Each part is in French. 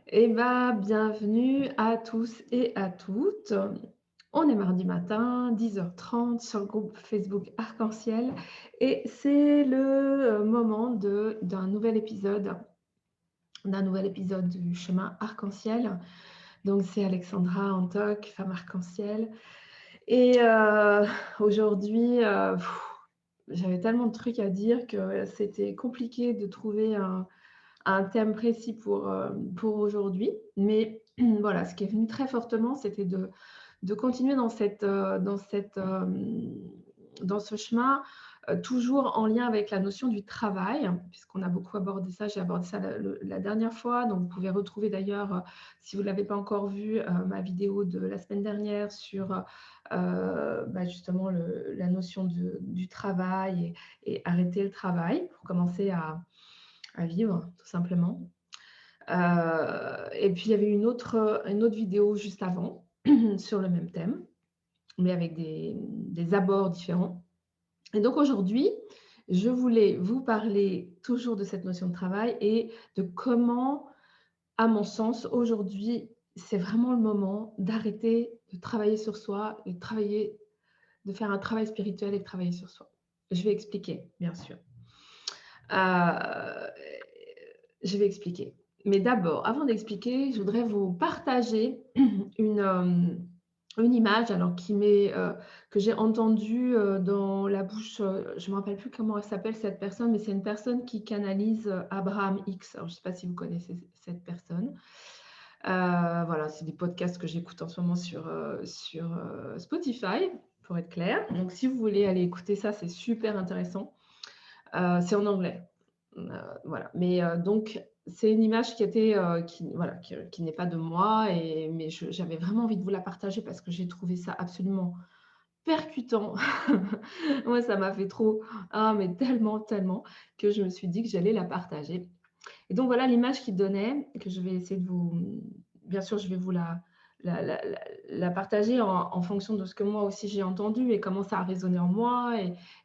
Eh ben, bienvenue à tous et à toutes. On est mardi matin, 10h30 sur le groupe Facebook Arc-en-Ciel et c'est le moment d'un nouvel épisode du chemin Arc-en-Ciel. Donc c'est Alexandra Antoc, femme Arc-en-Ciel. Et aujourd'hui, j'avais tellement de trucs à dire que c'était compliqué de trouver un thème précis pour aujourd'hui. Mais voilà, ce qui est venu très fortement, c'était de continuer dans ce chemin, toujours en lien avec la notion du travail, puisqu'on a beaucoup abordé ça. J'ai abordé ça la dernière fois. Donc, vous pouvez retrouver d'ailleurs, si vous ne l'avez pas encore vu, ma vidéo de la semaine dernière sur justement la notion du travail et arrêter le travail pour commencer à vivre, tout simplement. Et puis, il y avait une autre vidéo juste avant sur le même thème, mais avec des abords différents. Et donc aujourd'hui, je voulais vous parler toujours de cette notion de travail et de comment, à mon sens, aujourd'hui, c'est vraiment le moment d'arrêter de travailler sur soi et de faire un travail spirituel et de travailler sur soi. Je vais expliquer, bien sûr. Heu, je vais expliquer. Mais d'abord, avant d'expliquer, je voudrais vous partager une image alors que j'ai entendue, dans la bouche, je ne me rappelle plus comment elle s'appelle cette personne, mais c'est une personne qui canalise, Abraham Hicks. Alors je ne sais pas si vous connaissez cette personne. Voilà, c'est des podcasts que j'écoute en ce moment sur Spotify, pour être clair. Donc si vous voulez aller écouter ça, c'est super intéressant. C'est en anglais. Voilà, mais donc c'est une image qui n'est pas de moi mais j'avais vraiment envie de vous la partager parce que j'ai trouvé ça absolument percutant. Moi, ça m'a fait trop mais tellement, tellement que je me suis dit que j'allais la partager et donc voilà l'image qu'il donnait, que je vais essayer de vous bien sûr, je vais vous la la la la partager en fonction de ce que moi aussi j'ai entendu et comment ça a résonné en moi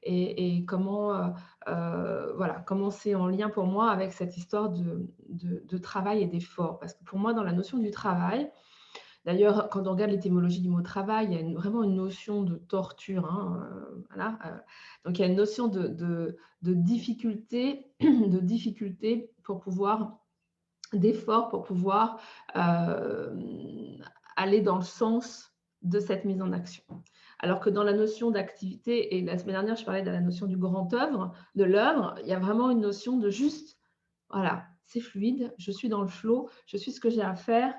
et comment, voilà, comment c'est en lien pour moi avec cette histoire de travail et d'effort. Parce que pour moi, dans la notion du travail, d'ailleurs, quand on regarde l'étymologie du mot travail, il y a vraiment une notion de torture, hein, voilà, donc il y a une notion de difficulté de difficulté pour pouvoir d'effort pour pouvoir, aller dans le sens de cette mise en action. Alors que dans la notion d'activité et la semaine dernière, je parlais de la notion du grand œuvre, de l'œuvre, il y a vraiment une notion de juste, voilà, c'est fluide, je suis dans le flow, je suis ce que j'ai à faire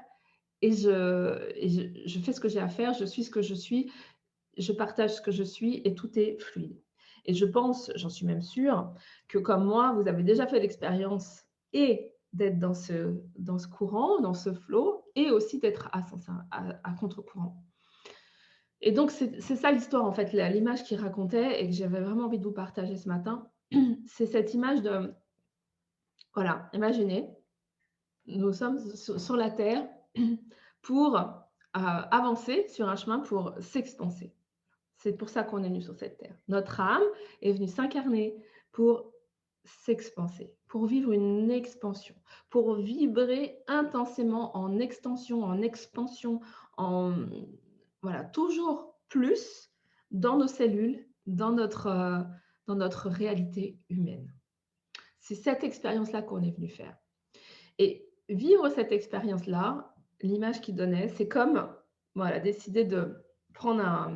et je fais ce que j'ai à faire, je suis ce que je suis, je partage ce que je suis et tout est fluide. Et je pense, j'en suis même sûre, que comme moi, vous avez déjà fait l'expérience et d'être dans ce courant, dans ce flow et aussi d'être à contre-courant. Et donc c'est ça l'histoire en fait, l'image qu'il racontait et que j'avais vraiment envie de vous partager ce matin. C'est cette image de voilà, imaginez, nous sommes sur la terre pour, avancer sur un chemin pour s'expanser. C'est pour ça qu'on est venu sur cette terre. Notre âme est venue s'incarner pour s'expanser, pour vivre une expansion, pour vibrer intensément en extension, en expansion, en voilà, toujours plus dans nos cellules, dans notre réalité humaine. C'est cette expérience-là qu'on est venu faire. Et vivre cette expérience-là, l'image qu'il donnait, c'est comme, voilà, décider de prendre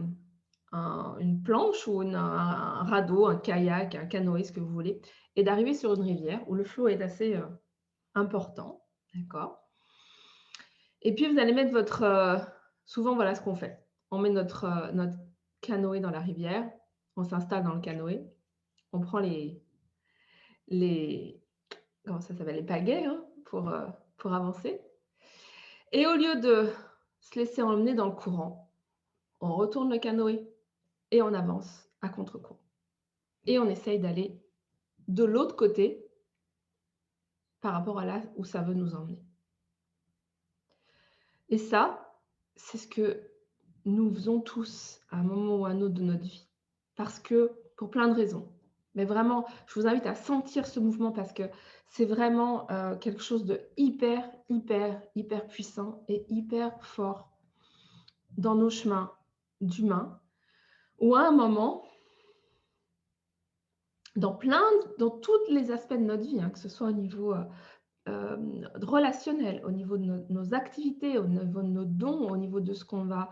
une planche ou un radeau, un kayak, un canoë, ce que vous voulez, et d'arriver sur une rivière où le flot est assez, important, d'accord? Et puis vous allez mettre souvent voilà ce qu'on fait. On met notre canoë dans la rivière, on s'installe dans le canoë, on prend les comment ça s'appelle? Les pagaies, hein, pour avancer et au lieu de se laisser emmener dans le courant, on retourne le canoë et on avance à contre-courant et on essaye d'aller de l'autre côté par rapport à là où ça veut nous emmener. Et ça, c'est ce que nous faisons tous à un moment ou à un autre de notre vie. Parce que pour plein de raisons. Mais vraiment, je vous invite à sentir ce mouvement parce que c'est vraiment quelque chose de hyper, hyper, hyper puissant et hyper fort dans nos chemins d'humains, où à un moment, dans tous les aspects de notre vie, hein, que ce soit au niveau relationnel, au niveau de nos activités, au niveau de nos dons, au niveau de ce qu'on va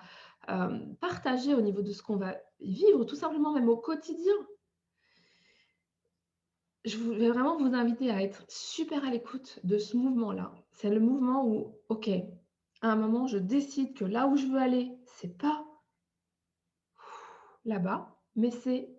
partager, au niveau de ce qu'on va vivre, tout simplement même au quotidien. Je vais vraiment vous inviter à être super à l'écoute de ce mouvement-là. C'est le mouvement où, OK, à un moment, je décide que là où je veux aller, c'est pas là-bas, mais c'est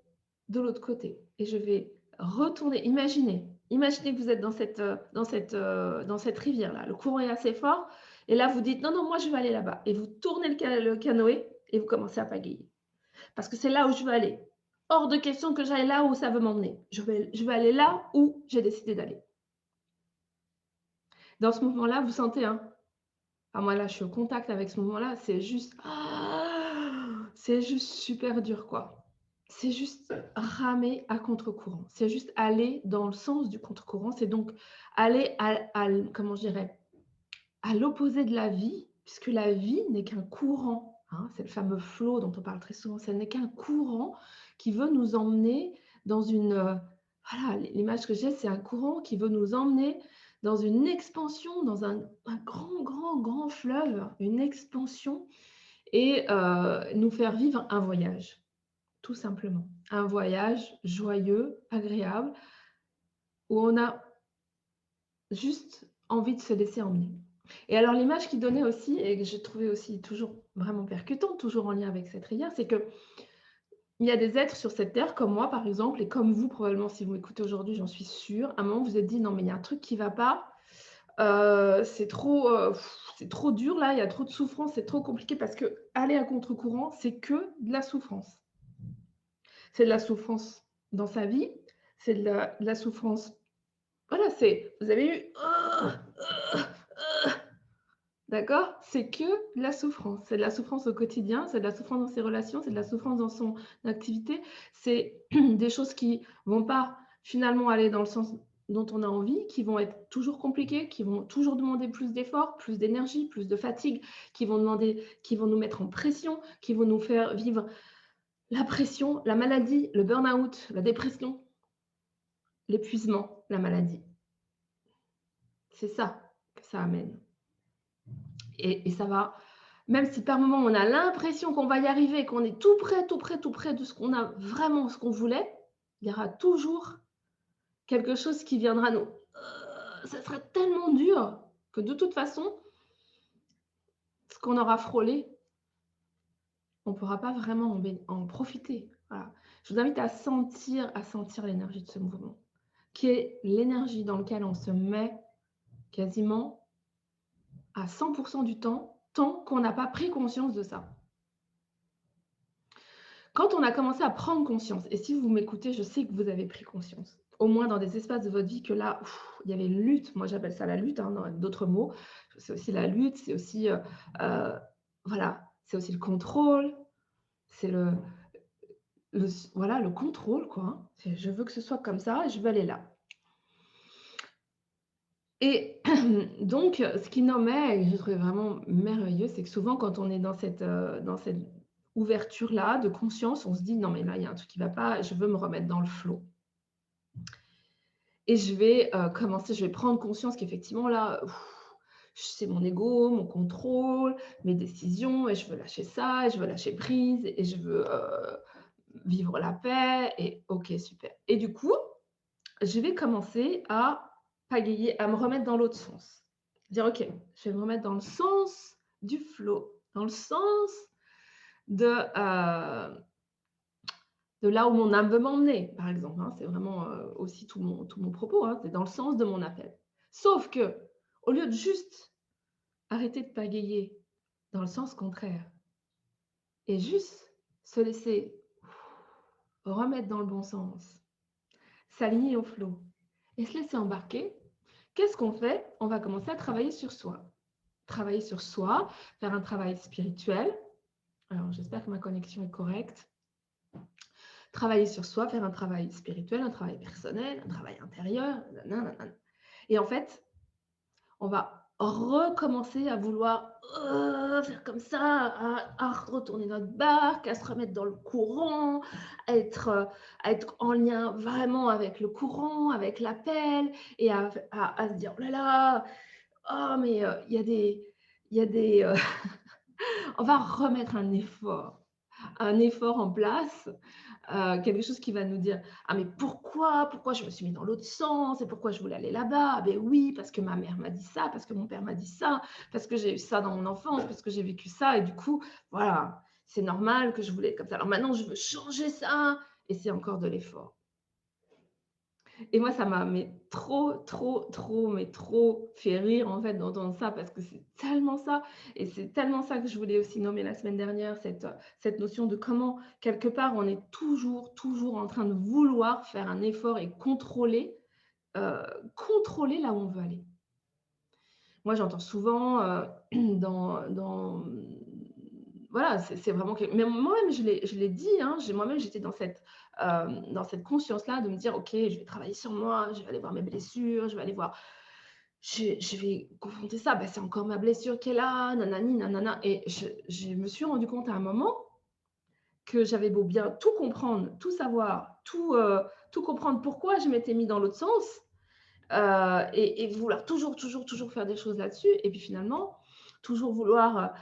de l'autre côté. Et je vais retourner. Imaginez que vous êtes dans cette rivière-là. Le courant est assez fort. Et là, vous dites, non, non, moi, je vais aller là-bas. Et vous tournez le canoë et vous commencez à pagayer. Parce que c'est là où je veux aller. Hors de question que j'aille là où ça veut m'emmener. Je vais aller là où j'ai décidé d'aller. Dans ce mouvement-là, vous sentez, hein, moi là, je suis au contact avec ce mouvement-là, c'est juste super dur, quoi. C'est juste ramer à contre-courant. C'est juste aller dans le sens du contre-courant. C'est donc aller comment je dirais, à l'opposé de la vie, puisque la vie n'est qu'un courant. Hein, c'est le fameux flow dont on parle très souvent. Ce n'est qu'un courant qui veut nous emmener dans une... voilà, l'image que j'ai, c'est un courant qui veut nous emmener dans une expansion, dans un grand, grand, grand fleuve, une expansion, et nous faire vivre un voyage, tout simplement. Un voyage joyeux, agréable, où on a juste envie de se laisser emmener. Et alors l'image qu'il donnait aussi, et que j'ai trouvé aussi toujours vraiment percutante, toujours en lien avec cette rivière, c'est que il y a des êtres sur cette terre, comme moi par exemple, et comme vous probablement, si vous m'écoutez aujourd'hui, j'en suis sûre, à un moment vous vous êtes dit, non mais il y a un truc qui ne va pas, c'est trop dur là, il y a trop de souffrance, c'est trop compliqué, parce que aller à contre-courant, c'est que de la souffrance. C'est de la souffrance dans sa vie, c'est de la souffrance. Voilà, vous avez eu... D'accord? C'est que de la souffrance. C'est de la souffrance au quotidien, c'est de la souffrance dans ses relations, c'est de la souffrance dans son activité. C'est des choses qui ne vont pas finalement aller dans le sens dont on a envie, qui vont être toujours compliquées, qui vont toujours demander plus d'efforts, plus d'énergie, plus de fatigue, qui vont nous mettre en pression, qui vont nous faire vivre la pression, la maladie, le burn-out, la dépression, l'épuisement, la maladie. C'est ça que ça amène. Et ça va, même si par moment on a l'impression qu'on va y arriver, qu'on est tout près de ce qu'on a vraiment, ce qu'on voulait, il y aura toujours quelque chose qui viendra nous. Ça sera tellement dur que de toute façon, ce qu'on aura frôlé, on ne pourra pas vraiment en profiter. Voilà. Je vous invite à sentir l'énergie de ce mouvement, qui est l'énergie dans laquelle on se met quasiment à 100% du temps, tant qu'on n'a pas pris conscience de ça. Quand on a commencé à prendre conscience, et si vous m'écoutez, je sais que vous avez pris conscience, au moins dans des espaces de votre vie, que là, il y avait une lutte, moi j'appelle ça la lutte, hein, dans d'autres mots, c'est aussi la lutte, c'est aussi, voilà, c'est aussi le contrôle, c'est voilà, le contrôle, quoi. Hein. Je veux que ce soit comme ça, et je veux aller là. Et donc, ce qu'il nommait, et j'ai trouvé vraiment merveilleux, c'est que souvent, quand on est dans cette ouverture-là de conscience, on se dit, non, mais là, il y a un truc qui ne va pas, je veux me remettre dans le flot. Et je vais je vais prendre conscience qu'effectivement, là, c'est mon ego, mon contrôle, mes décisions, et je veux lâcher ça, et je veux lâcher prise, et je veux vivre la paix, et ok, super. Et du coup, je vais commencer à pagayer, à me remettre dans l'autre sens. Dire, ok, je vais me remettre dans le sens du flow, dans le sens de là où mon âme veut m'emmener, par exemple. Hein. C'est vraiment aussi tout mon propos, hein. C'est dans le sens de mon appel. Sauf que, au lieu de juste arrêter de pagayer dans le sens contraire et juste se laisser remettre dans le bon sens, s'aligner au flow et se laisser embarquer, qu'est-ce qu'on fait? On va commencer à travailler sur soi. Travailler sur soi, faire un travail spirituel. Alors, j'espère que ma connexion est correcte. travailler sur soi, faire un travail spirituel, un travail personnel, un travail intérieur, nanana. Et en fait, on va recommencer à vouloir faire comme ça, à retourner notre barque, à se remettre dans le courant, à être en lien vraiment avec le courant, avec l'appel, et à se dire, oh là là, oh mais il y a des on va remettre un effort en place, quelque chose qui va nous dire: «Ah mais pourquoi? Pourquoi je me suis mis dans l'autre sens et pourquoi je voulais aller là-bas? Ah beh oui, parce que ma mère m'a dit ça, parce que mon père m'a dit ça, parce que j'ai eu ça dans mon enfance, parce que j'ai vécu ça et du coup, voilà, c'est normal que je voulais être comme ça. Alors maintenant je veux changer ça» et c'est encore de l'effort. Et moi, ça m'a mais trop, trop, trop, mais trop fait rire en fait d'entendre ça parce que c'est tellement ça et c'est tellement ça que je voulais aussi nommer la semaine dernière, cette notion de comment quelque part on est toujours, toujours en train de vouloir faire un effort et heu, contrôler là où on veut aller. Moi, j'entends souvent, voilà, c'est vraiment que mais moi-même je l'ai dit, hein, moi-même j'étais dans cette conscience-là de me dire: «OK, je vais travailler sur moi, je vais aller voir mes blessures, je vais aller voir je vais confronter ça, bah, c'est encore ma blessure qui est là, nanani nanana» et je me suis rendu compte à un moment que j'avais beau bien tout comprendre, tout savoir, tout comprendre pourquoi je m'étais mis dans l'autre sens, et vouloir toujours, toujours, toujours faire des choses là-dessus et puis finalement, toujours vouloir,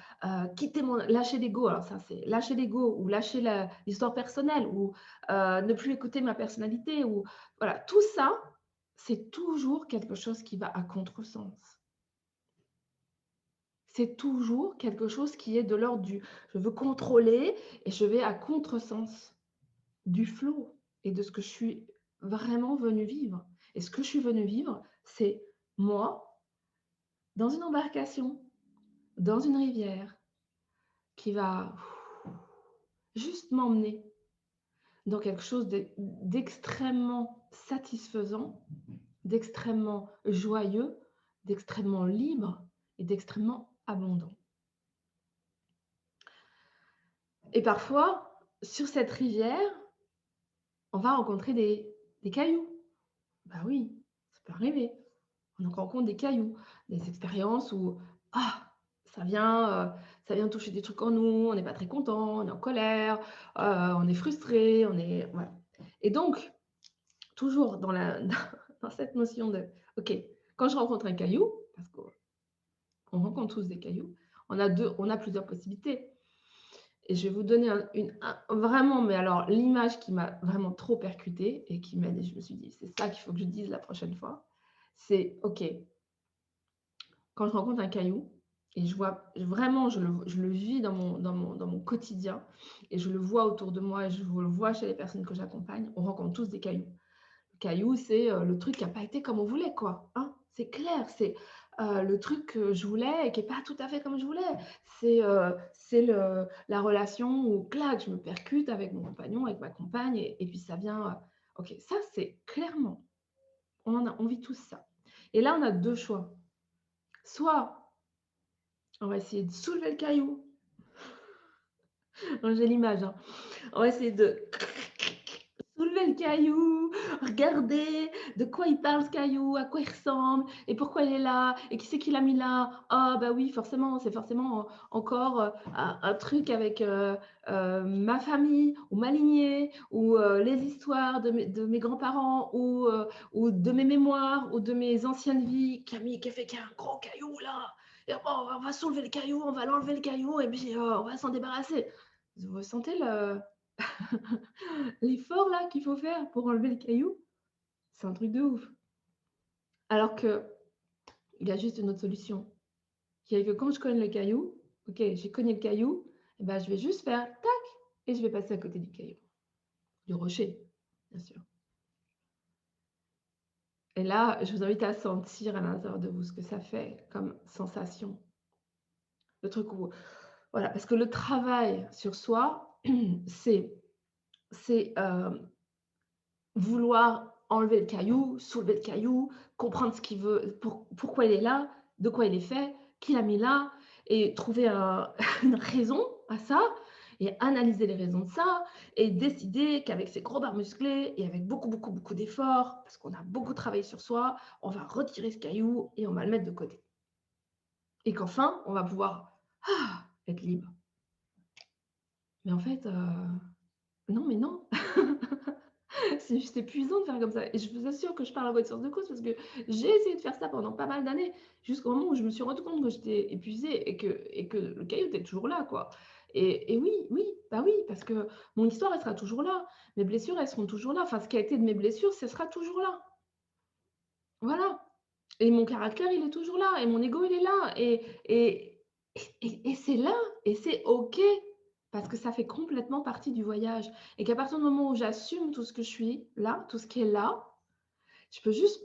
quitter mon lâcher l'ego. Alors ça, c'est lâcher l'ego ou lâcher l'histoire personnelle ou, ne plus écouter ma personnalité ou voilà, tout ça, c'est toujours quelque chose qui va à contresens. C'est toujours quelque chose qui est de l'ordre du: «Je veux contrôler» et je vais à contresens du flow et de ce que je suis vraiment venue vivre et ce que je suis venue vivre, c'est moi dans une embarcation, dans une rivière qui va juste m'emmener dans quelque chose d'extrêmement satisfaisant, d'extrêmement joyeux, d'extrêmement libre et d'extrêmement abondant. Et parfois, sur cette rivière, on va rencontrer des cailloux. Bah oui, ça peut arriver. On rencontre des cailloux, des expériences où, ah, ça vient, heu, ça vient toucher des trucs en nous, on n'est pas très content, on est en colère, on est frustré, on est voilà. Et donc, toujours dans la dans cette notion de: «OK, quand je rencontre un caillou», parce qu'on rencontre tous des cailloux, on a plusieurs possibilités. Et je vais vous donner vraiment, mais alors l'image qui m'a vraiment trop percutée et qui m'a je me suis dit: «C'est ça qu'il faut que je dise la prochaine fois». C'est OK, quand je rencontre un caillou et je vois vraiment, je le vis dans mon quotidien et je le vois autour de moi et je le vois chez les personnes que j'accompagne, on rencontre tous des cailloux. Le caillou, c'est, le truc qui a pas été comme on voulait quoi, hein. C'est clair, c'est, le truc que je voulais et qui est pas tout à fait comme je voulais. C'est la relation où clac, je me percute avec mon compagnon, avec ma compagne et puis ça vient, OK, ça c'est clairement, on vit tous ça. Et là, on a 2 choix. Soit on va essayer de soulever le caillou. J'ai l'image, hein. On va essayer de soulever le caillou, regarder de quoi il parle ce caillou, à quoi il ressemble et pourquoi il est là et qui c'est qui l'a mis là. Ah bah oui, forcément, c'est forcément encore, un truc avec, ma famille ou ma lignée ou, les histoires de mes grands-parents ou de mes mémoires ou de mes anciennes vies qui a fait qu'il y a un gros caillou là et on va soulever le caillou, on va l'enlever le caillou et puis, on va s'en débarrasser. Vous ressentez l'effort là qu'il faut faire pour enlever le caillou? C'est un truc de ouf. Alors qu'il y a juste une autre solution, qui est que quand je cogne le caillou, OK, j'ai cogné le caillou et ben, je vais juste faire tac et je vais passer à côté du caillou, du rocher, bien sûr. Et là, je vous invite à sentir à l'intérieur de vous ce que ça fait comme sensation. Le truc où voilà, parce que le travail sur soi, c'est vouloir enlever le caillou, soulever le caillou, comprendre ce qu'il veut, pourquoi il est là, de quoi il est fait, qui l'a mis là et trouver une raison à ça et analyser les raisons de ça et décider qu'avec ces gros bras musclés et avec beaucoup, beaucoup, beaucoup d'efforts, parce qu'on a beaucoup travaillé sur soi, on va retirer ce caillou et on va le mettre de côté. Et qu'enfin, on va pouvoir être libre. Mais en fait, non, mais non. C'est juste épuisant de faire comme ça. Et je vous assure que je parle en connaissance de cause parce que j'ai essayé de faire ça pendant pas mal d'années, jusqu'au moment où je me suis rendu compte que j'étais épuisée et que le caillou était toujours là, quoi. Et oui, oui, bah oui, parce que mon histoire, elle sera toujours là. Mes blessures, elles seront toujours là. Enfin, ce qui a été de mes blessures, ce sera toujours là. Voilà. Et mon caractère, il est toujours là. Et mon ego, il est là. Et c'est là. Et c'est OK. Parce que ça fait complètement partie du voyage. Et qu'à partir du moment où j'assume tout ce que je suis là, tout ce qui est là, je peux juste,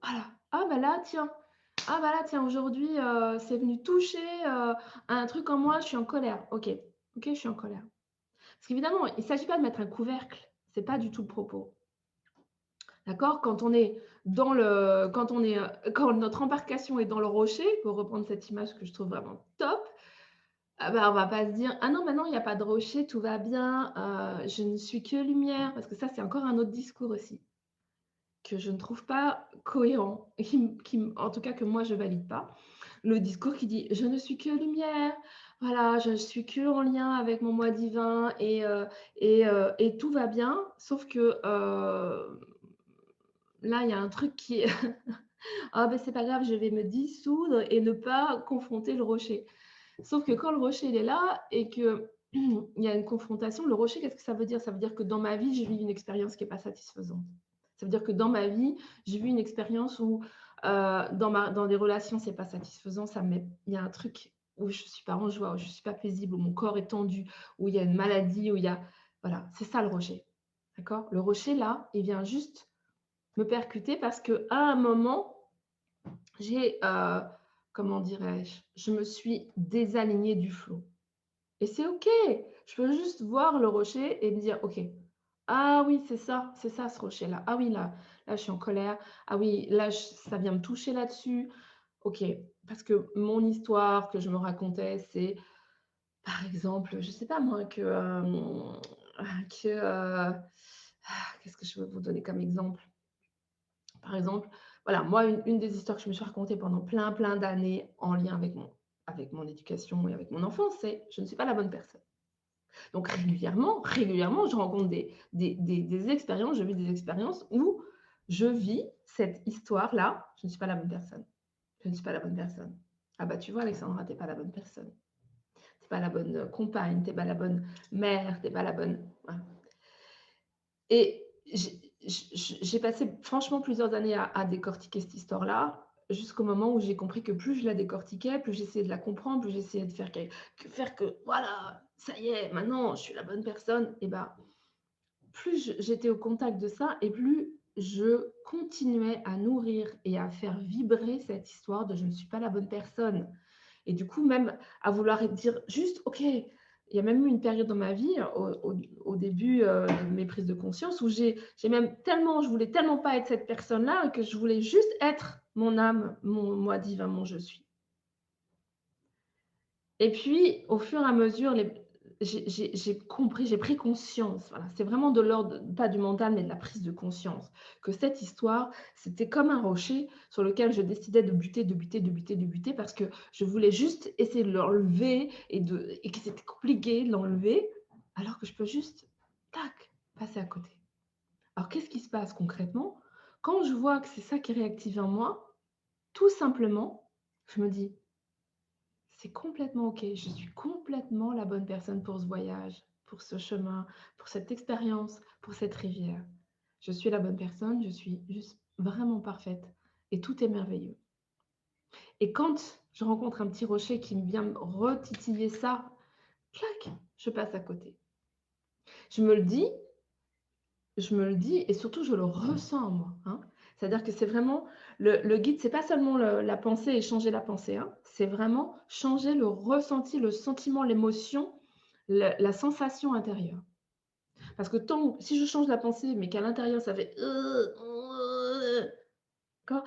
voilà. Ah bah là, tiens. Ah bah là, tiens, aujourd'hui, c'est venu toucher un truc en moi, je suis en colère. OK. OK, je suis en colère. Parce qu'évidemment, il ne s'agit pas de mettre un couvercle. C'est pas du tout le propos. D'accord? Quand on est dans le quand on est, quand notre embarcation est dans le rocher, pour reprendre cette image que je trouve vraiment top, ah bah, on va pas se dire: «Ah non, maintenant il y a pas de rocher, tout va bien, je ne suis que lumière», parce que ça, c'est encore un autre discours aussi, que je ne trouve pas cohérent et en tout cas que moi je valide pas. Le discours qui dit: «Je ne suis que lumière, voilà, je suis que en lien avec mon moi divin et tout va bien». Sauf que, là, il y a un truc qui est ah ben c'est pas grave, je vais me dissoudre et ne pas confronter le rocher. Sauf que quand le rocher il est là et que il y a une confrontation, le rocher, qu'est-ce que ça veut dire? Ça veut dire que dans ma vie, je vis une expérience qui est pas satisfaisante. Ça veut dire que dans ma vie, je vis une expérience où, dans des relations, c'est pas satisfaisant, il y a un truc où je suis pas en joie, où je suis pas paisible, où mon corps est tendu, où il y a une maladie, où il y a voilà, c'est ça le rocher. D'accord? Le rocher là, il vient juste me percuter parce qu'à un moment, j'ai, comment dirais-je? Je me suis désalignée du flot et c'est OK. Je peux juste voir le rocher et me dire: «OK, ah oui, c'est ça ce rocher-là. Ah oui, là, je suis en colère. Ah oui, là, ça vient me toucher là-dessus. OK». Parce que mon histoire que je me racontais, c'est, par exemple, je sais pas moi, qu'est-ce que je peux vous donner comme exemple? Par exemple, voilà, moi, une des histoires que je me suis racontée pendant plein, plein d'années en lien avec mon éducation et avec mon enfance, c'est: je ne suis pas la bonne personne. Donc régulièrement, je rencontre des expériences, je vis des expériences où je vis cette histoire-là: je ne suis pas la bonne personne. Je ne suis pas la bonne personne. Ah bah, tu vois, Alexandra, tu es pas la bonne personne. Tu es pas la bonne, compagne, tu es pas la bonne mère, tu es pas la bonne voilà. Et j'ai passé franchement plusieurs années à décortiquer cette histoire-là, jusqu'au moment où j'ai compris que plus je la décortiquais, plus j'essayais de la comprendre, plus j'essayais de faire que voilà, ça y est, maintenant je suis la bonne personne et bah, plus j'étais au contact de ça et plus je continuais à nourrir et à faire vibrer cette histoire de: «Je ne suis pas la bonne personne». Et du coup, même à vouloir dire juste: «OK». Il y a même eu une période dans ma vie, au début, de mes prises de conscience où j'ai même tellement je voulais tellement pas être cette personne-là que je voulais juste être mon âme, mon moi divin, mon je suis. Et puis, au fur et à mesure, j'ai compris, j'ai pris conscience, voilà, c'est vraiment de l'ordre, pas du mental, mais de la prise de conscience, que cette histoire, c'était comme un rocher sur lequel je décidais de buter, de buter, de buter, de buter, parce que je voulais juste essayer de l'enlever et que c'était compliqué de l'enlever, alors que je peux juste, tac, passer à côté. Alors, qu'est-ce qui se passe concrètement? Quand je vois que c'est ça qui est réactivé en moi, tout simplement, je me dis: c'est complètement OK. Je suis complètement la bonne personne pour ce voyage, pour ce chemin, pour cette expérience, pour cette rivière. Je suis la bonne personne, je suis juste vraiment parfaite et tout est merveilleux. Et quand je rencontre un petit rocher qui me vient me retitiller ça, clac, je passe à côté. Je me le dis, je me le dis et surtout je le ressens en moi, hein. C'est-à-dire que c'est vraiment le guide, c'est pas seulement la pensée et changer la pensée, hein, c'est vraiment changer le ressenti, le sentiment, l'émotion, la sensation intérieure. Parce que si je change la pensée, mais qu'à l'intérieur ça fait d'accord,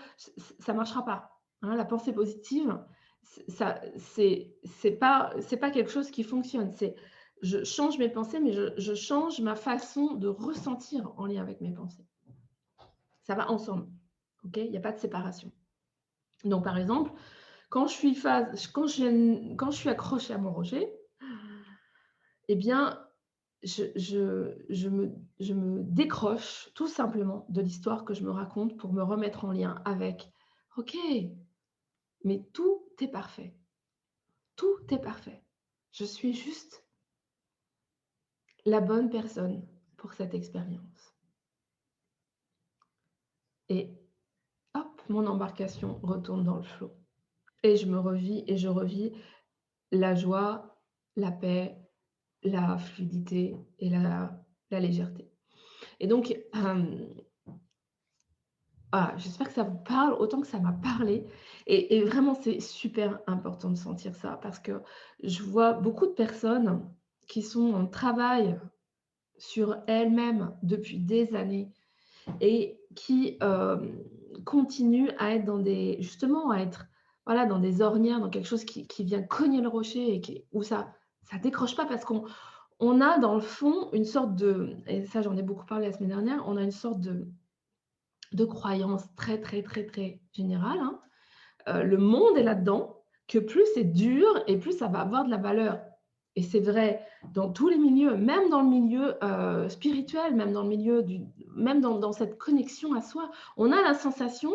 ça marchera pas, hein. La pensée positive, c'est ça, c'est pas quelque chose qui fonctionne. C'est je change mes pensées, mais je change ma façon de ressentir en lien avec mes pensées. Ça va ensemble, OK? Il y a pas de séparation. Donc par exemple, quand je suis accrochée à mon rejet, eh bien, je me décroche tout simplement de l'histoire que je me raconte pour me remettre en lien avec: «OK, mais tout est parfait, tout est parfait. Je suis juste la bonne personne pour cette expérience» et hop, mon embarcation retourne dans le flot et je me revis et je revis la joie, la paix, la fluidité et la légèreté et donc, voilà, j'espère que ça vous parle autant que ça m'a parlé et vraiment c'est super important de sentir ça parce que je vois beaucoup de personnes qui sont en travail sur elles-mêmes depuis des années et qui, continuent à être dans des justement à être, voilà, dans des ornières, dans quelque chose qui vient cogner le rocher et qui où ça décroche pas parce qu'on a dans le fond une sorte de et ça j'en ai beaucoup parlé la semaine dernière, on a une sorte de croyance très, très, très, très générale, hein. Le monde est là-dedans, que plus c'est dur et plus ça va avoir de la valeur et c'est vrai dans tous les milieux, même dans le milieu, spirituel, même dans le milieu même dans cette connexion à soi. On a la sensation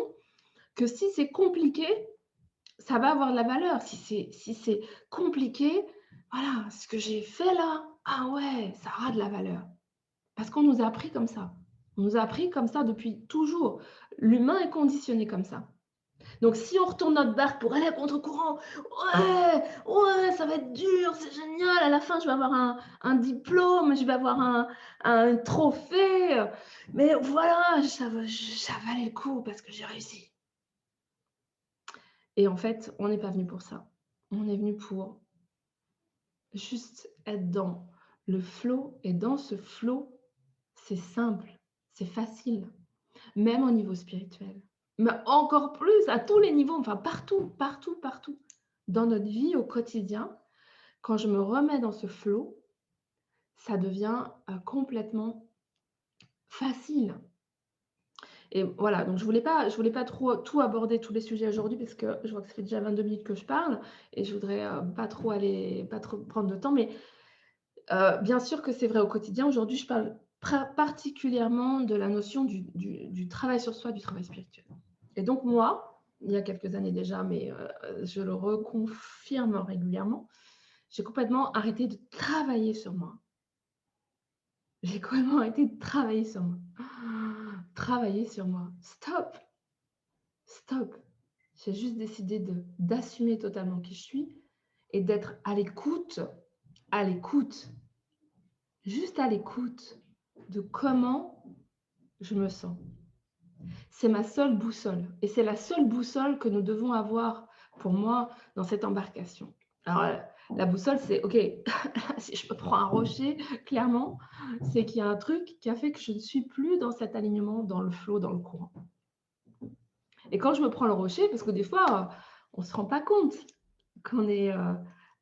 que si c'est compliqué, ça va avoir de la valeur. Si c'est compliqué, voilà, ce que j'ai fait là, ah ouais, ça aura de la valeur. Parce qu'on nous a appris comme ça. On nous a appris comme ça depuis toujours. L'humain est conditionné comme ça. Donc si on retourne notre barque pour aller à contre-courant, ouais, ouais, ça va être dur, c'est génial, à la fin je vais avoir un diplôme, je vais avoir un trophée, mais voilà, ça valait le coup parce que j'ai réussi. Et en fait, on n'est pas venu pour ça. On est venu pour juste être dans le flow et dans ce flow, c'est simple, c'est facile. Même au niveau spirituel, mais encore plus à tous les niveaux, enfin partout, partout, partout. Dans notre vie au quotidien, quand je me remets dans ce flow, ça devient, complètement facile et voilà, donc je voulais pas trop tout aborder, tous les sujets aujourd'hui parce que je vois que ça fait déjà 22 minutes que je parle et je voudrais, pas trop prendre de temps, mais bien sûr que c'est vrai au quotidien. Aujourd'hui, je parle particulièrement de la notion du travail sur soi, du travail spirituel. Et donc moi, il y a quelques années déjà, mais je le reconfirme régulièrement, j'ai complètement arrêté de travailler sur moi. J'ai complètement arrêté de travailler sur moi. Travailler sur moi. Stop, stop. J'ai juste décidé d'assumer totalement qui je suis et d'être à l'écoute, juste à l'écoute de comment je me sens. C'est ma seule boussole et c'est la seule boussole que nous devons avoir pour moi dans cette embarcation. Alors, la boussole, c'est OK, si je me prends un rocher, clairement, c'est qu'il y a un truc qui a fait que je ne suis plus dans cet alignement, dans le flow, dans le courant. Et quand je me prends le rocher, parce que des fois, on ne se rend pas compte qu'on est,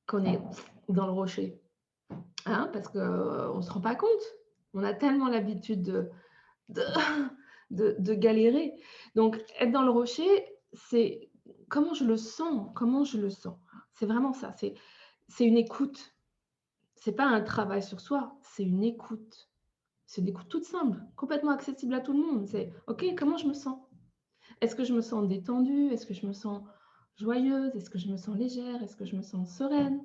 qu'on est dans le rocher, hein, parce qu'on ne se rend pas compte. On a tellement l'habitude de de galérer. Donc être dans le rocher, c'est comment je le sens, comment je le sens. C'est vraiment ça, c'est une écoute. C'est pas un travail sur soi, c'est une écoute. C'est une écoute toute simple, complètement accessible à tout le monde. C'est: «OK, comment je me sens? Est-ce que je me sens détendue? Est-ce que je me sens joyeuse? Est-ce que je me sens légère? Est-ce que je me sens sereine?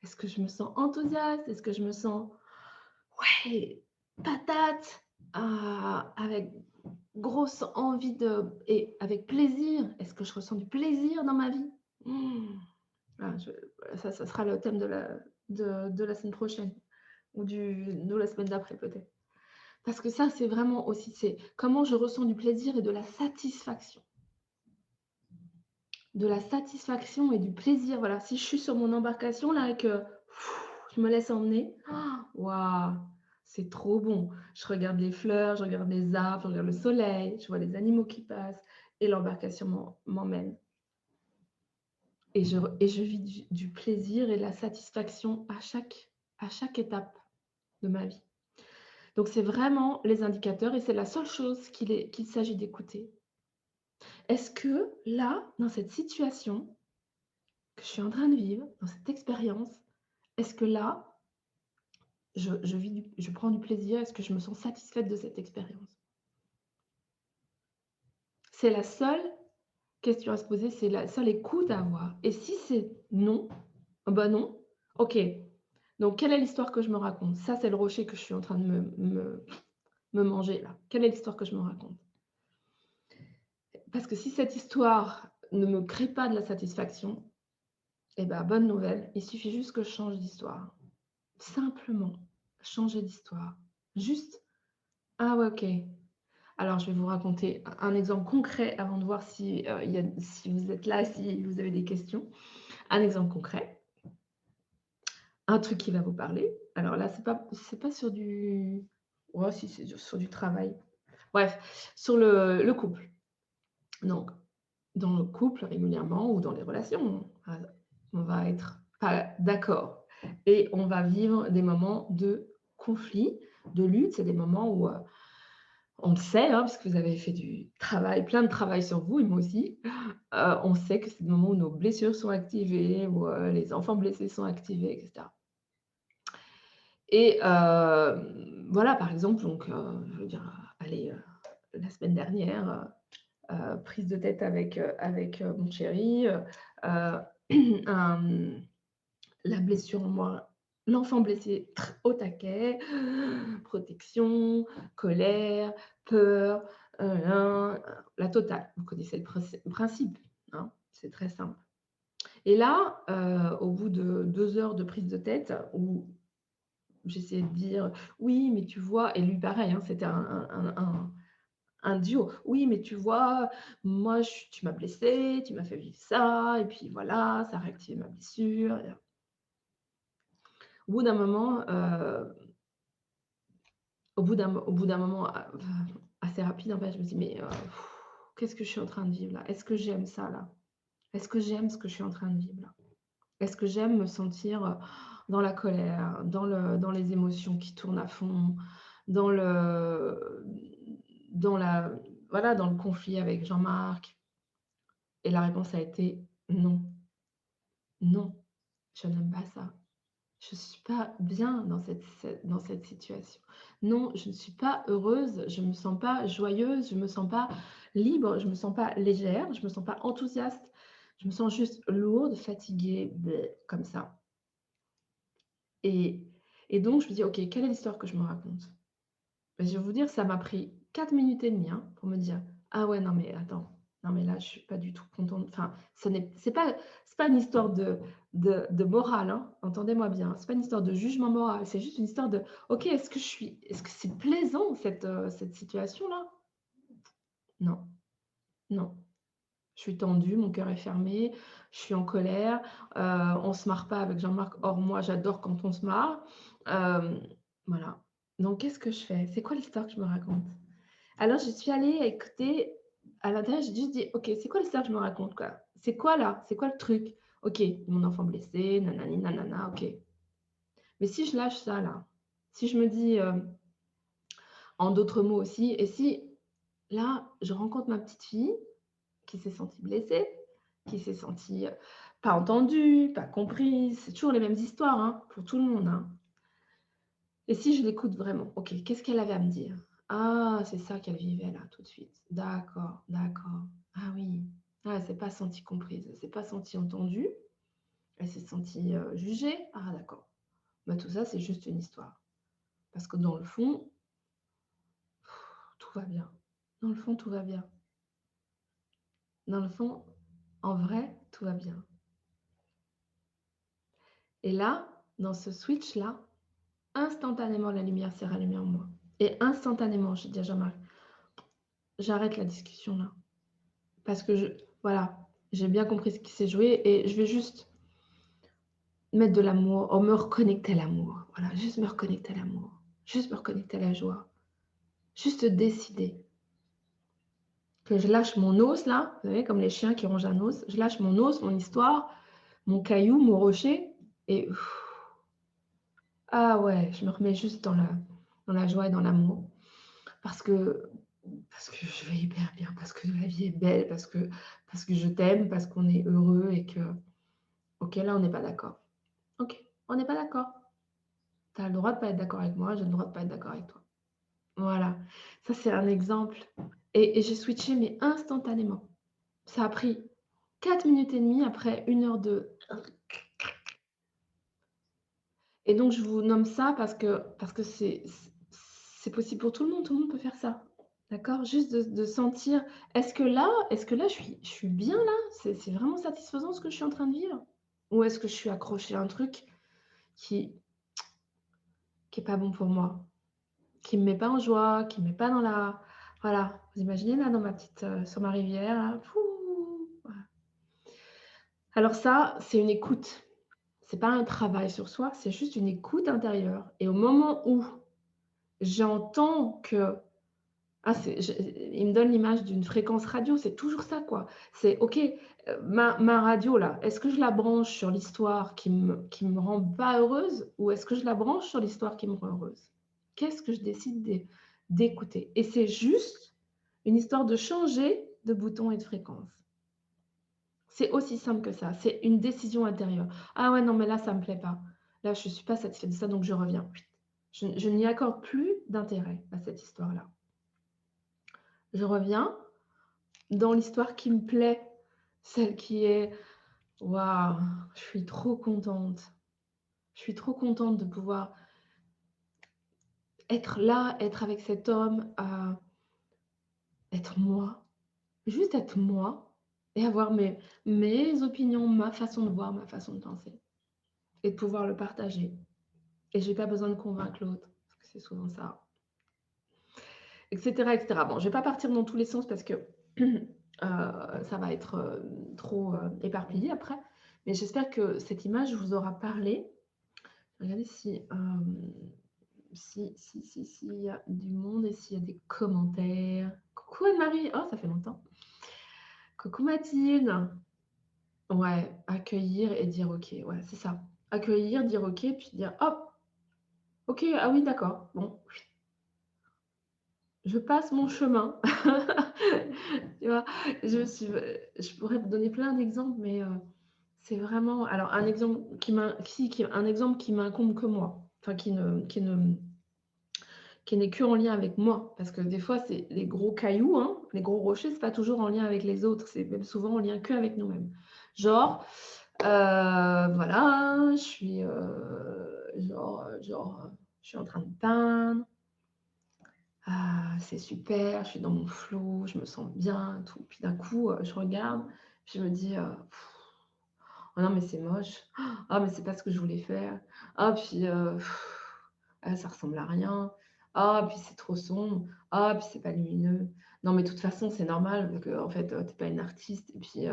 Est-ce que je me sens enthousiaste? Est-ce que je me sens, ouais, patate, avec grosse envie et avec plaisir. Est-ce que je ressens du plaisir dans ma vie? Mmh. Ah, ça sera le thème de la semaine prochaine ou de la semaine d'après peut-être. Parce que ça, c'est vraiment aussi, c'est comment je ressens du plaisir et de la satisfaction. De la satisfaction et du plaisir. Voilà, si je suis sur mon embarcation là et que je me laisse emmener, waouh, c'est trop bon. Je regarde les fleurs, je regarde les arbres, je regarde le soleil, je vois les animaux qui passent et l'embarcation m'emmène. Et je vis du plaisir et de la satisfaction à chaque à chaque étape de ma vie. Donc c'est vraiment les indicateurs et c'est la seule chose qu'il s'agit d'écouter. Est-ce que là, dans cette situation que je suis en train de vivre, dans cette expérience, est-ce que là, je prends du plaisir? Est-ce que je me sens satisfaite de cette expérience? C'est la seule question à se poser, c'est la seule écoute à avoir. Et si c'est non, bah non, ok. Donc, quelle est l'histoire que je me raconte? Ça, c'est le rocher que je suis en train de me manger là. Quelle est l'histoire que je me raconte? Parce que si cette histoire ne me crée pas de la satisfaction, eh ben, bonne nouvelle, il suffit juste que je change d'histoire. Simplement, changer d'histoire. Juste, ah ouais, ok. Alors, je vais vous raconter un exemple concret avant de voir si, si vous êtes là, si vous avez des questions. Un exemple concret, un truc qui va vous parler. Alors là, c'est pas sur du... Ouais, si, c'est sur du travail. Bref, sur le couple. Donc, dans le couple, régulièrement, ou dans les relations, on va être pas d'accord. Et on va vivre des moments de conflit, de lutte. C'est des moments où, on le sait, hein, parce que vous avez fait du travail, plein de travail sur vous, et moi aussi. On sait que c'est des moments où nos blessures sont activées, où les enfants blessés sont activés, etc. Et voilà, par exemple, donc, je veux dire, allez, la semaine dernière, prise de tête avec mon chéri, un la blessure en moi, l'enfant blessé au taquet, protection, colère, peur, la totale. Vous connaissez le principe, hein, c'est très simple. Et là, au bout de 2 heures de prise de tête où j'essayais de dire: «Oui, mais tu vois», et lui pareil, hein, c'était un duo. «Oui, mais tu vois, moi tu m'as blessé, tu m'as fait vivre ça et puis voilà, ça a réactivé ma blessure». Au bout d'un moment, au bout d'un moment, assez rapide, en fait, je me dis: «Mais, qu'est-ce que je suis en train de vivre là? Est-ce que j'aime ça là? Est-ce que j'aime ce que je suis en train de vivre là? Est-ce que j'aime me sentir, dans la colère, dans les émotions qui tournent à fond, dans le dans la voilà, dans le conflit avec Jean-Marc?» Et la réponse a été: «Non, non, je n'aime pas ça. Je ne suis pas bien dans cette situation. Non, je ne suis pas heureuse, je ne me sens pas joyeuse, je ne me sens pas libre, je ne me sens pas légère, je ne me sens pas enthousiaste, je me sens juste lourde, fatiguée, bleh, comme ça». Et donc je me dis: «OK, quelle est l'histoire que je me raconte?» Bah, je vais vous dire, ça m'a pris 4 minutes et demie, hein, pour me dire: «Ah ouais, non mais attends, non mais là, je suis pas du tout contente». Enfin, c'est pas une histoire de morale, hein, entendez-moi bien. C'est pas une histoire de jugement moral, c'est juste une histoire de: «OK, est-ce que c'est plaisant cette situation-là?» Non, non. Je suis tendue, mon cœur est fermé, je suis en colère, on se marre pas avec Jean-Marc. Or moi, j'adore quand on se marre. Hem, voilà. Donc qu'est-ce que je fais? C'est quoi l'histoire que je me raconte? Alors, je suis allée écouter à l'intérieur, j'ai juste dit: «OK, c'est quoi l'histoire que je me raconte, quoi? C'est quoi là? C'est quoi le truc? OK, mon enfant blessé, nanani nanana, OK. Mais si je lâche ça là, si je me dis, en d'autres mots aussi, et si là, je rencontre ma petite fille qui s'est sentie blessée, qui s'est sentie, pas entendue, pas comprise», c'est toujours les mêmes histoires, hein, pour tout le monde, hein. Et si je l'écoute vraiment, OK, qu'est-ce qu'elle avait à me dire? Ah, c'est ça qu'elle vivait là, tout de suite. D'accord, d'accord. Ah oui. Ah, elle s'est pas sentie comprise, elle s'est pas sentie entendue, elle s'est sentie, jugée. Ah d'accord. Bah, tout ça, c'est juste une histoire. Parce que dans le fond, tout va bien. Dans le fond, tout va bien. Dans le fond, en vrai, tout va bien. Et là, dans ce switch-là, instantanément, la lumière s'est rallumée en moi. Et instantanément, j'ai dit à Jean-Marc: «J'arrête la discussion là». Parce que voilà, j'ai bien compris ce qui s'est joué et je vais juste mettre de l'amour, me reconnecter à l'amour. Voilà, juste me reconnecter à l'amour, juste me reconnecter à la joie, juste décider que je lâche mon os là, vous savez, comme les chiens qui rongent un os, je lâche mon os, mon histoire, mon caillou, mon rocher et Ah ouais, je me remets juste dans la joie et dans l'amour parce que parce que je vais hyper bien, parce que la vie est belle, parce que je t'aime, parce qu'on est heureux et que OK, là, on n'est pas d'accord. OK, on n'est pas d'accord. Tu as le droit de pas être d'accord avec moi, j'ai le droit de pas être d'accord avec toi. Voilà, ça c'est un exemple et j'ai switché mais instantanément. Ça a pris 4 minutes et demie après 1 heure de et donc je vous nomme ça parce que c'est possible pour tout le monde peut faire ça. D'accord? Juste de sentir, est-ce que là je suis bien là? C'est vraiment satisfaisant ce que je suis en train de vivre? Ou est-ce que je suis accrochée à un truc qui qui est pas bon pour moi? Qui me met pas en joie, qui me met pas dans la voilà, vous imaginez là dans ma petite, sur ma rivière là, fou, voilà. Alors ça, c'est une écoute. C'est pas un travail sur soi, c'est juste une écoute intérieure et au moment où j'entends que ah c'est je il me donne l'image d'une fréquence radio, c'est toujours ça quoi. C'est OK, ma radio là, est-ce que je la branche sur l'histoire qui me rend pas heureuse ou est-ce que je la branche sur l'histoire qui me rend heureuse? Qu'est-ce que je décide d'écouter? Et c'est juste une histoire de changer de bouton et de fréquence. C'est aussi simple que ça, c'est une décision intérieure. «Ah ouais, non mais là ça me plaît pas. Là je suis pas satisfaite de ça donc je reviens». Je n'y accorde plus d'intérêt à cette histoire-là. Je reviens dans l'histoire qui me plaît, celle qui est: «Waouh, je suis trop contente. Je suis trop contente de pouvoir être là, être avec cet homme, être moi, juste être moi et avoir mes opinions, ma façon de voir, ma façon de penser et de pouvoir le partager et j'ai pas besoin de convaincre l'autre», parce que c'est souvent ça et cetera et cetera. Bon, je vais pas partir dans tous les sens parce que, ça va être, trop, éparpillé après, mais j'espère que cette image vous aura parlé. Regardez si, s'il y a du monde et s'il y a des commentaires. Coucou Anne-Marie! Oh, ça fait longtemps. Coucou Mathilde! Ouais, accueillir et dire OK, ouais, c'est ça. Accueillir, dire OK, puis dire: «Hop, OK, ah oui, d'accord, bon, je passe mon chemin». Tu vois? Je suis je pourrais te donner plein d'exemples, mais c'est vraiment alors un exemple qui un exemple qui m'incombe que moi, enfin qui n'est qu'en lien avec moi. Parce que des fois, c'est les gros cailloux, hein, les gros rochers, c'est pas toujours en lien avec les autres, c'est même souvent en lien qu'avec nous-mêmes. Genre, voilà, je suis, je suis en train de peindre, ah, c'est super, je suis dans mon flow, je me sens bien, tout. Puis d'un coup, je regarde, puis je me dis, «Oh non, mais c'est moche. Ah, mais c'est pas ce que je voulais faire. Ah, puis, ah, ça ressemble à rien. Ah, puis c'est trop sombre. Ah, puis c'est pas lumineux. Non, mais de toute façon, c'est normal parce qu'en fait, tu es pas une artiste et puis,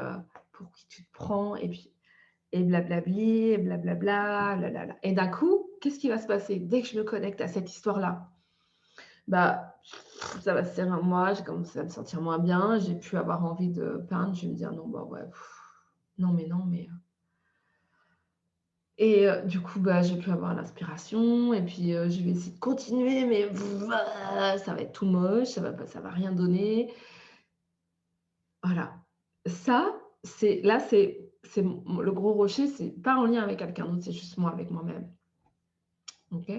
pour qui tu te prends?» et puis et blablabli et blablabla, lalala et d'un coup, qu'est-ce qui va se passer? Dès que je me connecte à cette histoire-là, bah, ça va se serrer en moi, j'ai commencé à me sentir moins bien, j'ai pu avoir envie de peindre, je vais me dire: «Non, bah, ouais, non, mais» et du coup, bah, j'ai pu avoir l'inspiration et puis, je vais essayer de continuer mais ça va être tout moche, ça va rien donner. Voilà. Ça, c'est le gros rocher, c'est pas en lien avec quelqu'un d'autre, c'est juste moi avec moi-même. OK?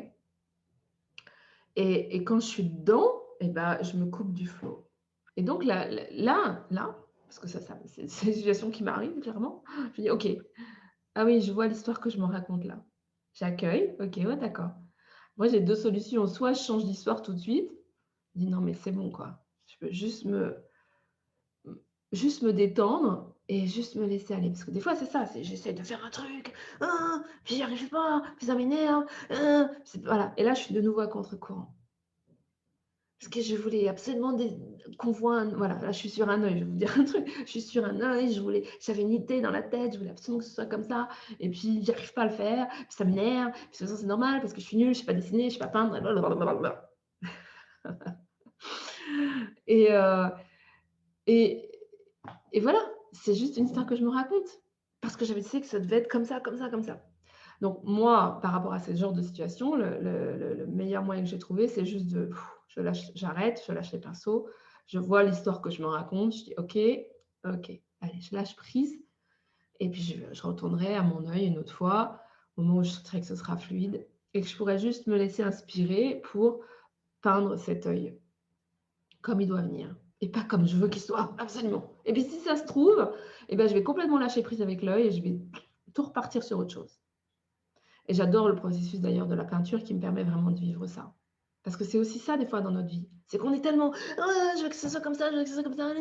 Et quand je suis dedans et bah, je me coupe du flow et donc là, parce que ça c'est une situation qui m'arrive clairement, je dis: «OK, ah oui, je vois l'histoire que je me raconte là». J'accueille, OK, ouais, d'accord. Moi, j'ai 2 solutions. Soit je change d'histoire tout de suite, je dis: «Non, mais c'est bon, quoi. Je peux juste me détendre et juste me laisser aller». Parce que des fois, c'est ça, c'est j'essaie de faire un truc, puis j'y arrive pas, puis ça m'énerve, c'est voilà et là, je suis de nouveau à contre-courant. Parce que je voulais absolument qu'on voit un voilà, là, je suis sur un œil, je vais vous dire un truc, je suis sur un œil, j'avais une idée dans la tête, je voulais absolument que ce soit comme ça et puis j'arrive pas à le faire, puis ça m'énerve, puis de toute façon, c'est normal parce que je suis nulle, je sais pas dessiner, je sais pas peindre, blablabla. Et et et voilà, c'est juste une histoire que je me raconte parce que j'avais décidé que ça devait être comme ça, comme ça, comme ça. Donc moi, par rapport à ce genre de situation, le meilleur moyen que j'ai trouvé, c'est juste de je lâche j'arrête, je lâche les pinceaux, je vois l'histoire que je me raconte, je dis: «OK, OK, allez, je lâche prise et puis je retournerai à mon œil une autre fois, au moment où je sentirai que ce sera fluide et que je pourrai juste me laisser inspirer pour peindre cet œil comme il doit venir et pas comme je veux qu'il soit, absolument. Et puis si ça se trouve, et ben, je vais complètement lâcher prise avec l'œil et je vais tout repartir sur autre chose. Et j'adore le processus d'ailleurs de la peinture qui me permet vraiment de vivre ça. Parce que c'est aussi ça des fois dans notre vie. C'est qu'on est tellement: «Ah, je veux que ce soit comme ça, je veux que ce soit comme ça,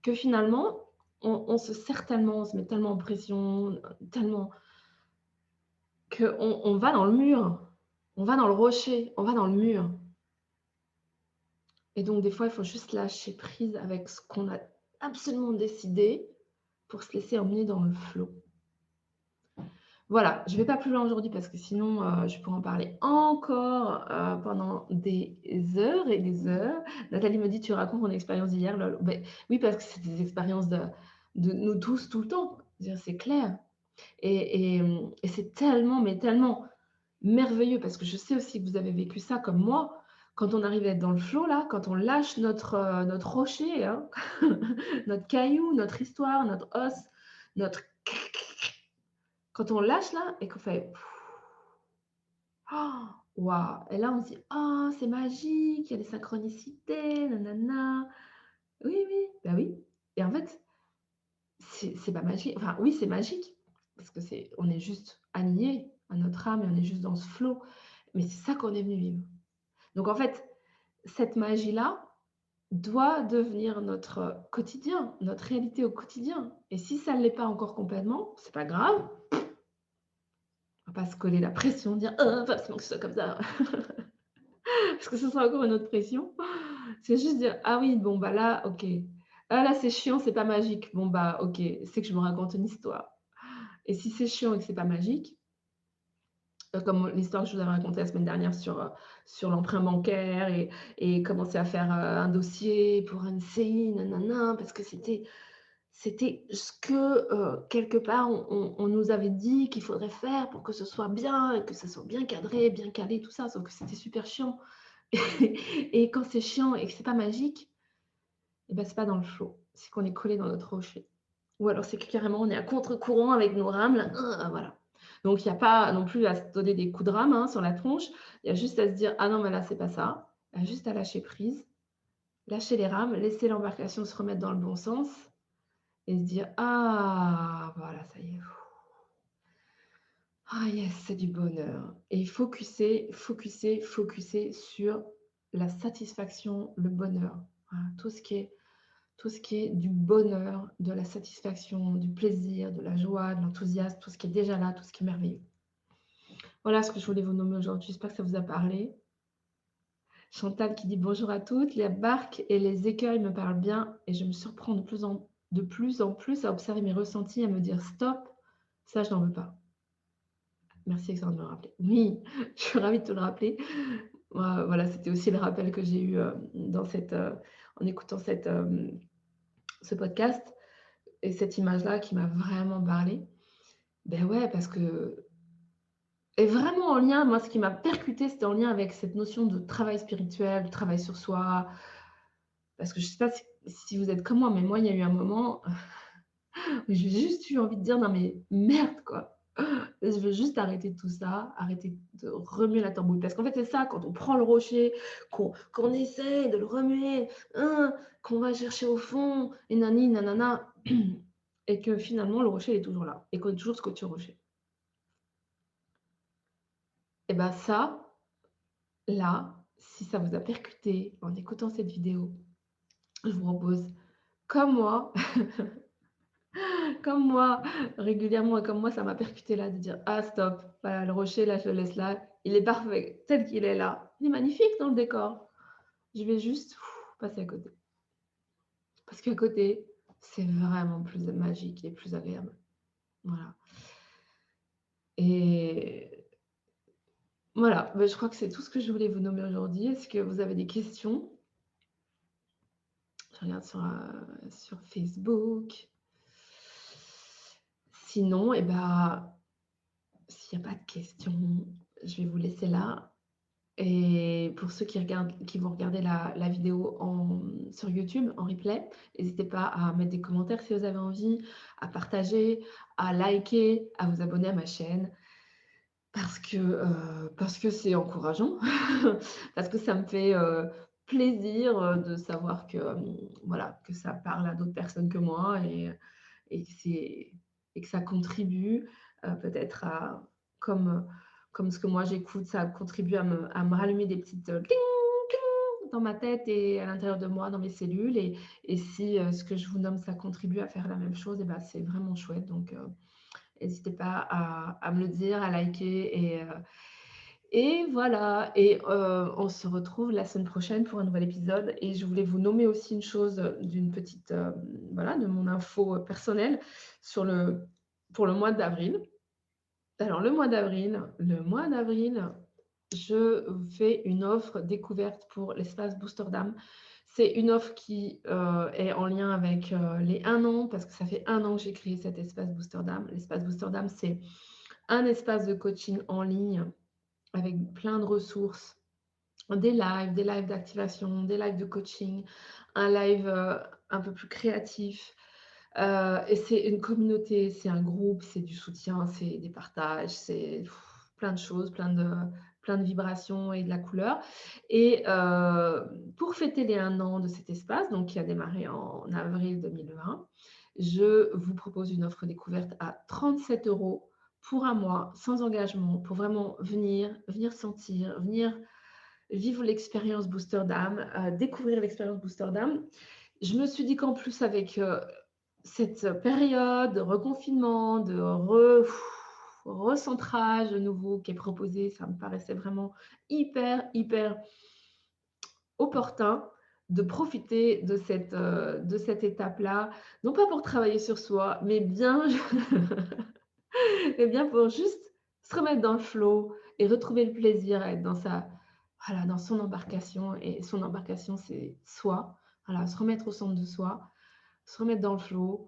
que finalement, on se serre tellement, on se met tellement en pression, tellement qu'on va dans le mur, on va dans le rocher, on va dans le mur. Et donc des fois, il faut juste lâcher prise avec ce qu'on a absolument décidé pour se laisser emmener dans le flot. Voilà, je ne vais pas plus loin aujourd'hui parce que sinon, je pourrais en parler encore, pendant des heures et des heures. Nathalie me dit: «Tu racontes mon expérience d'hier, lol». Beh, oui, parce que c'est des expériences de nous tous, tout le temps. Je veux dire, c'est clair et c'est tellement, mais tellement merveilleux parce que je sais aussi que vous avez vécu ça comme moi. Quand on arrive à être dans le flow là, quand on lâche notre rocher, hein, notre caillou, notre histoire, notre os, notre quand on lâche là et qu'on fait: «Oh, waouh!» Et là on se dit: «Oh, c'est magique, il y a des synchronicités, nanana». Oui, oui, bah oui et en fait, c'est pas magique, enfin oui, c'est magique parce que c'est on est juste aligné à notre âme et on est juste dans ce flow, mais c'est ça qu'on est venu vivre. Donc en fait, cette magie-là doit devenir notre quotidien, notre réalité au quotidien et si ça ne l'est pas encore complètement, c'est pas grave, on va pas se coller la pression, dire: faut absolument que ce soit comme ça». Parce que ce sera encore une autre pression. C'est juste dire: «Ah oui, bon, bah, là, OK. Ah là, c'est chiant, c'est pas magique. Bon, bah, OK, c'est que je me raconte une histoire» et si c'est chiant et que c'est pas magique, comme l'histoire que je vous avais racontée la semaine dernière sur l'emprunt bancaire et commencer à faire, un dossier pour une CI, nanana, parce que c'était ce que, quelque part, on nous avait dit qu'il faudrait faire pour que ce soit bien et que ce soit bien cadré, bien calé, tout ça, sauf que c'était super chiant. Et quand c'est chiant et que c'est pas magique, et ben, c'est pas dans le flow, c'est qu'on est collé dans notre rocher. Ou alors c'est que carrément on est à contre-courant avec nos rames là, voilà. Donc il y a pas non plus à se donner des coups de rame, hein, sur la tronche. Il y a juste à se dire: «Ah non, mais là, c'est pas ça». Il y a juste à lâcher prise, lâcher les rames, laisser l'embarcation se remettre dans le bon sens et se dire: «Ah voilà, ça y est. Ah yes, c'est du bonheur» et focuser, focuser, focuser sur la satisfaction, le bonheur. Voilà, tout ce qui est du bonheur, de la satisfaction, du plaisir, de la joie, de l'enthousiasme, tout ce qui est déjà là, tout ce qui est merveilleux. Voilà ce que je voulais vous nommer aujourd'hui. J'espère que ça vous a parlé. Chantal qui dit: «Bonjour à toutes. Les barques et les écueils me parlent bien et je me surprends de plus en plus à observer mes ressentis, à me dire: "Stop, ça je n'en veux pas"». Merci Alexandre de me rappeler. Oui, je suis ravie de te le rappeler. Voilà, c'était aussi le rappel que j'ai eu, dans en écoutant ce podcast et cette image-là qui m'a vraiment parlé. Ben ouais, parce que et vraiment en lien, moi ce qui m'a percuté, c'était en lien avec cette notion de travail spirituel, de travail sur soi. Parce que je sais pas si vous êtes comme moi, mais moi il y a eu un moment où j'ai juste eu envie de dire: «Non mais merde quoi! Je veux juste arrêter tout ça, arrêter de remuer la tambouille». Parce qu'en fait, c'est ça, quand on prend le rocher, qu'on essaye de le remuer, qu'on va chercher au fond et nani nanana et que finalement le rocher il est toujours là et qu'on est toujours scotché au rocher. Et ben ça, là, si ça vous a percuté en écoutant cette vidéo, je vous propose, comme moi, comme moi, régulièrement et comme moi, ça m'a percuté là, de dire: «Ah stop, voilà, le rocher là, je le laisse là, il est parfait tel qu'il est là. Il est magnifique dans le décor. Je vais juste passer à côté». Parce qu'à côté, c'est vraiment plus magique et plus agréable. Voilà et voilà, bah, je crois que c'est tout ce que je voulais vous nommer aujourd'hui. Est-ce que vous avez des questions? Je regarde sur Facebook. Sinon et bah, s'il n'y a pas de questions, je vais vous laisser là. Et pour ceux qui vont regarder la vidéo sur YouTube en replay, n'hésitez pas à mettre des commentaires si vous avez envie, à partager, à liker, à vous abonner à ma chaîne parce que c'est encourageant, parce que ça me fait, plaisir, de savoir que, voilà, que ça parle à d'autres personnes que moi et que c'est et que ça contribue, peut-être à comme, comme ce que moi j'écoute, ça contribue à me rallumer des petites, «ting, ting» dans ma tête et à l'intérieur de moi, dans mes cellules et si, ce que je vous nomme, ça contribue à faire la même chose et ben, c'est vraiment chouette donc n'hésitez pas à me le dire, à liker et voilà et on se retrouve la semaine prochaine pour un nouvel épisode et je voulais vous nommer aussi une chose, d'une petite, voilà, de mon info, personnelle sur pour le mois d'avril. Alors le mois d'avril, je fais une offre découverte pour l'espace Booster d'âme. C'est une offre qui, est en lien avec, les 1 an parce que ça fait 1 an que j'ai créé cet espace Booster d'âme. L'espace Booster d'âme, c'est un espace de coaching en ligne avec plein de ressources, des lives d'activation, des lives de coaching, un live, un peu plus créatif, et c'est une communauté, c'est un groupe, c'est du soutien, c'est des partages, c'est plein de choses, plein de vibrations et de la couleur et pour fêter les 1 an de cet espace, donc qui a démarré en avril 2020, je vous propose une offre découverte à 37 € pour 1 mois, sans engagement, pour vraiment venir sentir, venir vivre l'expérience Booster d'âme, découvrir l'expérience Booster d'âme. Je me suis dit qu'en plus avec, cette période de reconfinement, de recentrage de nouveau qui est proposé, ça me paraissait vraiment hyper opportun de profiter de cette étape-là, non pas pour travailler sur soi, mais bien mais bien pour juste se remettre dans le flow et retrouver le plaisir à être voilà, dans son embarcation et son embarcation, c'est soi. Voilà, se remettre au centre de soi, se remettre dans le flow,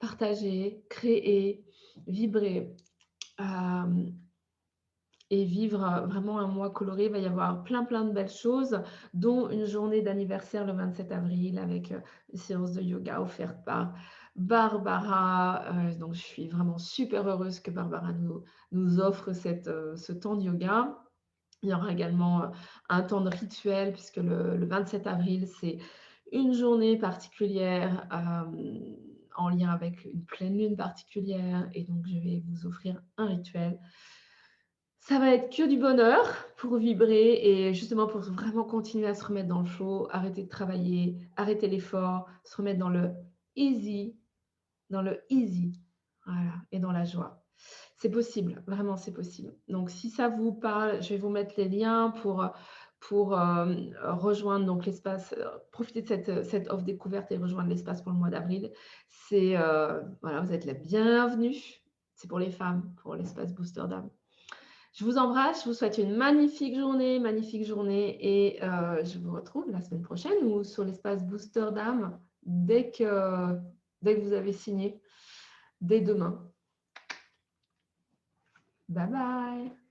partager, créer, vibrer, hem et vivre, vraiment un mois coloré. Il va y avoir plein de belles choses, dont une journée d'anniversaire le 27 avril avec, une séance de yoga offerte par Barbara. Donc je suis vraiment super heureuse que Barbara nous offre ce temps de yoga. Il y aura également, un temps de rituel puisque le 27 avril, c'est une journée particulière, en lien avec une pleine lune particulière et donc je vais vous offrir un rituel. Ça va être que du bonheur pour vibrer et justement pour vraiment continuer à se remettre dans le flow, arrêter de travailler, arrêter l'effort, se remettre dans le easy, voilà et dans la joie. C'est possible, vraiment c'est possible. Donc si ça vous parle, je vais vous mettre les liens pour rejoindre donc l'espace, profiter de cette offre découverte et rejoindre l'espace pour le mois d'avril. C'est, voilà, vous êtes la bienvenue. C'est pour les femmes, pour l'espace Booster d'âme. Je vous embrasse, je vous souhaite une magnifique journée et je vous retrouve la semaine prochaine ou sur l'espace Booster d'âme dès que vous avez signé, dès demain. Bye bye.